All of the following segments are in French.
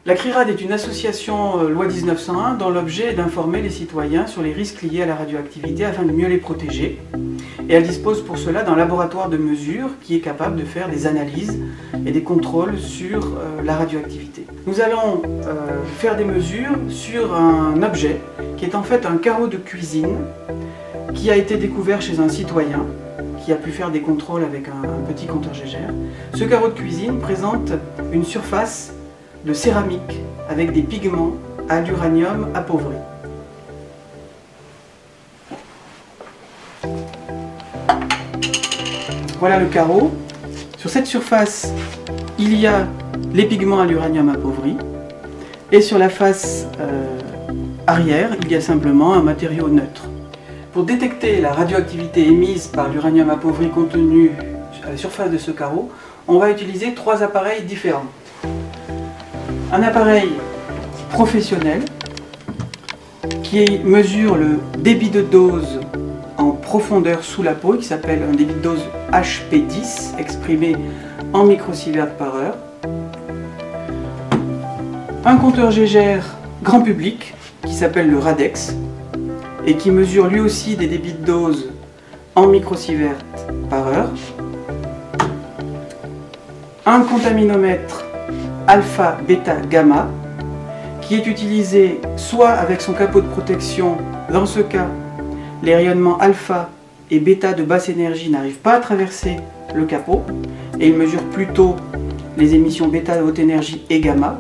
La CRIRAD est une association loi 1901 dont l'objet est d'informer les citoyens sur les risques liés à la radioactivité afin de mieux les protéger. Et elle dispose pour cela d'un laboratoire de mesure qui est capable de faire des analyses et des contrôles sur la radioactivité. Nous allons faire des mesures sur un objet qui est en fait un carreau de cuisine qui a été découvert chez un citoyen qui a pu faire des contrôles avec un petit compteur Gégère. Ce carreau de cuisine présente une surface de céramique avec des pigments à l'uranium appauvri. Voilà le carreau. Sur cette surface, il y a les pigments à l'uranium appauvri et sur la face arrière, il y a simplement un matériau neutre. Pour détecter la radioactivité émise par l'uranium appauvri contenu à la surface de ce carreau, on va utiliser trois appareils différents. Un appareil professionnel qui mesure le débit de dose en profondeur sous la peau, qui s'appelle un débit de dose HP10, exprimé en microsieverts par heure. Un compteur Gégère grand public, qui s'appelle le Radex, et qui mesure lui aussi des débits de dose en microsieverts par heure. Un contaminomètre alpha, bêta, gamma, qui est utilisé soit avec son capot de protection, dans ce cas, les rayonnements alpha et bêta de basse énergie n'arrivent pas à traverser le capot, et il mesure plutôt les émissions bêta de haute énergie et gamma,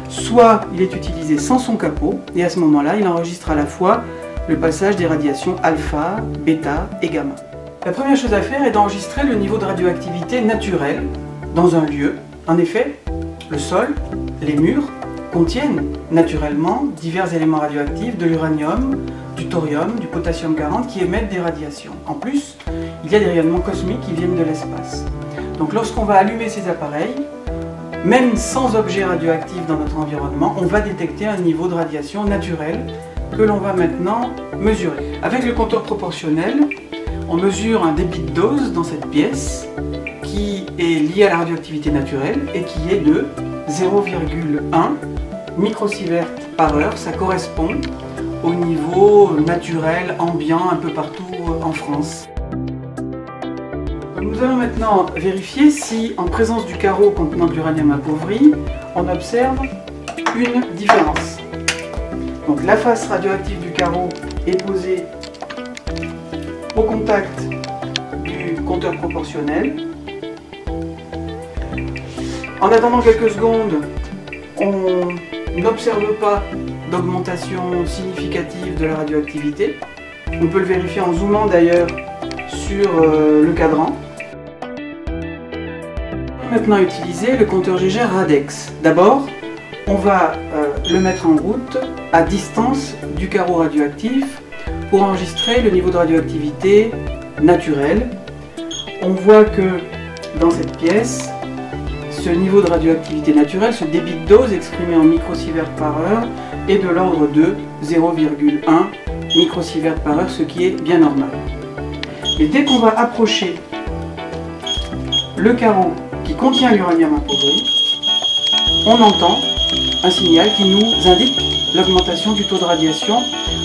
soit il est utilisé sans son capot, et à ce moment-là, il enregistre à la fois le passage des radiations alpha, bêta et gamma. La première chose à faire est d'enregistrer le niveau de radioactivité naturel dans un lieu. En effet, le sol, les murs contiennent naturellement divers éléments radioactifs, de l'uranium, du thorium, du potassium 40 qui émettent des radiations. En plus, il y a des rayonnements cosmiques qui viennent de l'espace. Donc lorsqu'on va allumer ces appareils, même sans objet radioactif dans notre environnement, on va détecter un niveau de radiation naturel que l'on va maintenant mesurer. Avec le compteur proportionnel, on mesure un débit de dose dans cette pièce qui est lié à la radioactivité naturelle et qui est de 0,1 microsieverts par heure. Ça correspond au niveau naturel ambiant un peu partout en France. Nous allons maintenant vérifier si, en présence du carreau contenant de l'uranium appauvri, on observe une différence. Donc la face radioactive du carreau est posée au contact du compteur proportionnel. En attendant quelques secondes, on n'observe pas d'augmentation significative de la radioactivité. On peut le vérifier en zoomant d'ailleurs sur le cadran. Maintenant utiliser le compteur Gégère Radex. D'abord, on va le mettre en route à distance du carreau radioactif pour enregistrer le niveau de radioactivité naturel. On voit que dans cette pièce, ce niveau de radioactivité naturelle, ce débit de dose exprimé en microsieverts par heure est de l'ordre de 0,1 microsieverts par heure, ce qui est bien normal. Et dès qu'on va approcher le carreau qui contient l'uranium appauvri, on entend un signal qui nous indique l'augmentation du taux de radiation,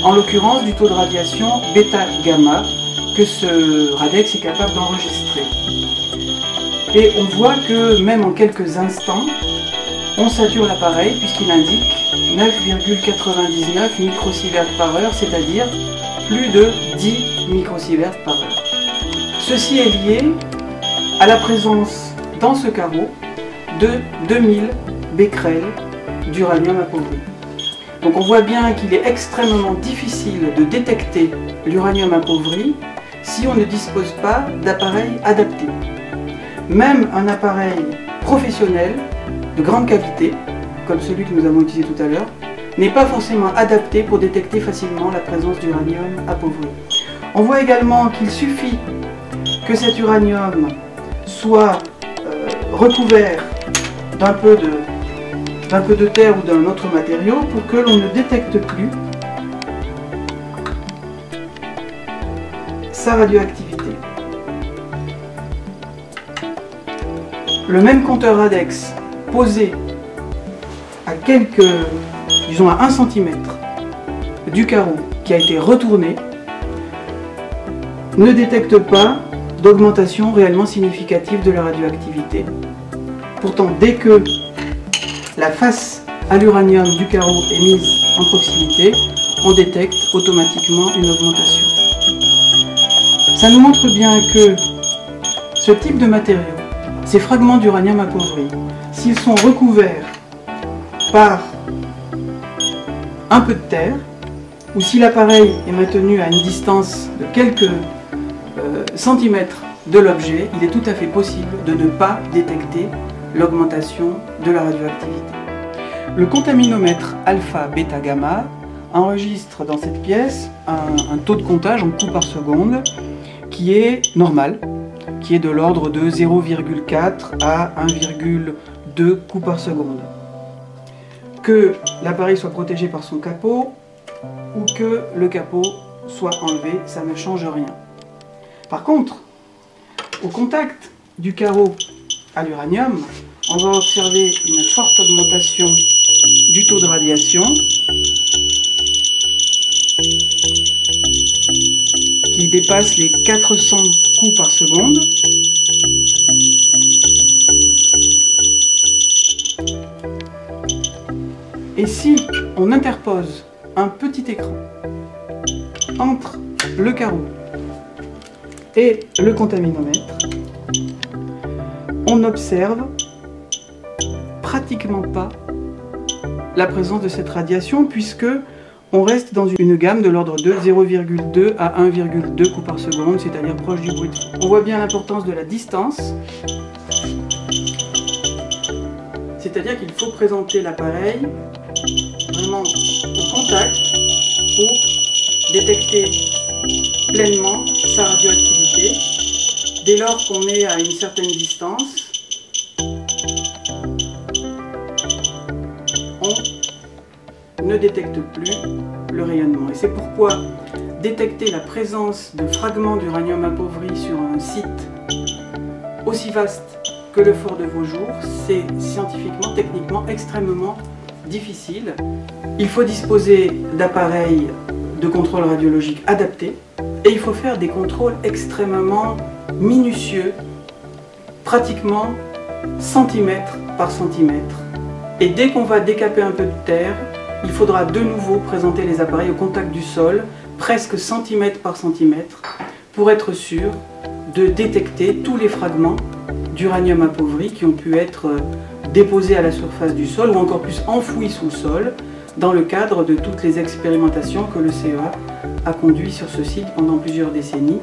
en l'occurrence du taux de radiation bêta-gamma que ce Radex est capable d'enregistrer. Et on voit que même en quelques instants, on sature l'appareil puisqu'il indique 9,99 microsieverts par heure, c'est-à-dire plus de 10 microsieverts par heure. Ceci est lié à la présence dans ce carreau de 2000 becquerels d'uranium appauvri. Donc on voit bien qu'il est extrêmement difficile de détecter l'uranium appauvri si on ne dispose pas d'appareil adapté. Même un appareil professionnel de grande qualité, comme celui que nous avons utilisé tout à l'heure, n'est pas forcément adapté pour détecter facilement la présence d'uranium appauvri. On voit également qu'il suffit que cet uranium soit recouvert d'un peu de terre ou d'un autre matériau pour que l'on ne détecte plus sa radioactivité. Le même compteur Radex posé à disons à 1 cm du carreau qui a été retourné, ne détecte pas d'augmentation réellement significative de la radioactivité. Pourtant, dès que la face à l'uranium du carreau est mise en proximité, on détecte automatiquement une augmentation. Ça nous montre bien que ce type de matériaux, ces fragments d'uranium appauvri, s'ils sont recouverts par un peu de terre, ou si l'appareil est maintenu à une distance de quelques centimètres de l'objet, il est tout à fait possible de ne pas détecter l'augmentation de la radioactivité. Le contaminomètre alpha, bêta, gamma enregistre dans cette pièce un taux de comptage en coups par seconde qui est normal, qui est de l'ordre de 0,4 à 1,2 coups par seconde. Que l'appareil soit protégé par son capot ou que le capot soit enlevé, ça ne change rien. Par contre, au contact du carreau à l'uranium, on va observer une forte augmentation du taux de radiation qui dépasse les 400 coups par seconde. Et si on interpose un petit écran entre le carreau et le contaminomètre, on n'observe pratiquement pas la présence de cette radiation puisque on reste dans une gamme de l'ordre de 0,2 à 1,2 coups par seconde, c'est-à-dire proche du bruit de fond. On voit bien l'importance de la distance, c'est-à-dire qu'il faut présenter l'appareil vraiment au contact pour détecter pleinement sa radioactivité. Dès lors qu'on est à une certaine distance, on ne détecte plus le rayonnement. Et c'est pourquoi détecter la présence de fragments d'uranium appauvri sur un site aussi vaste que le fort de Vaujours, c'est scientifiquement, techniquement extrêmement difficile. Il faut disposer d'appareils de contrôle radiologique adaptés et il faut faire des contrôles extrêmement minutieux, pratiquement centimètre par centimètre. Et dès qu'on va décaper un peu de terre, il faudra de nouveau présenter les appareils au contact du sol, presque centimètre par centimètre, pour être sûr de détecter tous les fragments d'uranium appauvri qui ont pu être déposés à la surface du sol ou encore plus enfouis sous le sol dans le cadre de toutes les expérimentations que le CEA a conduit sur ce site pendant plusieurs décennies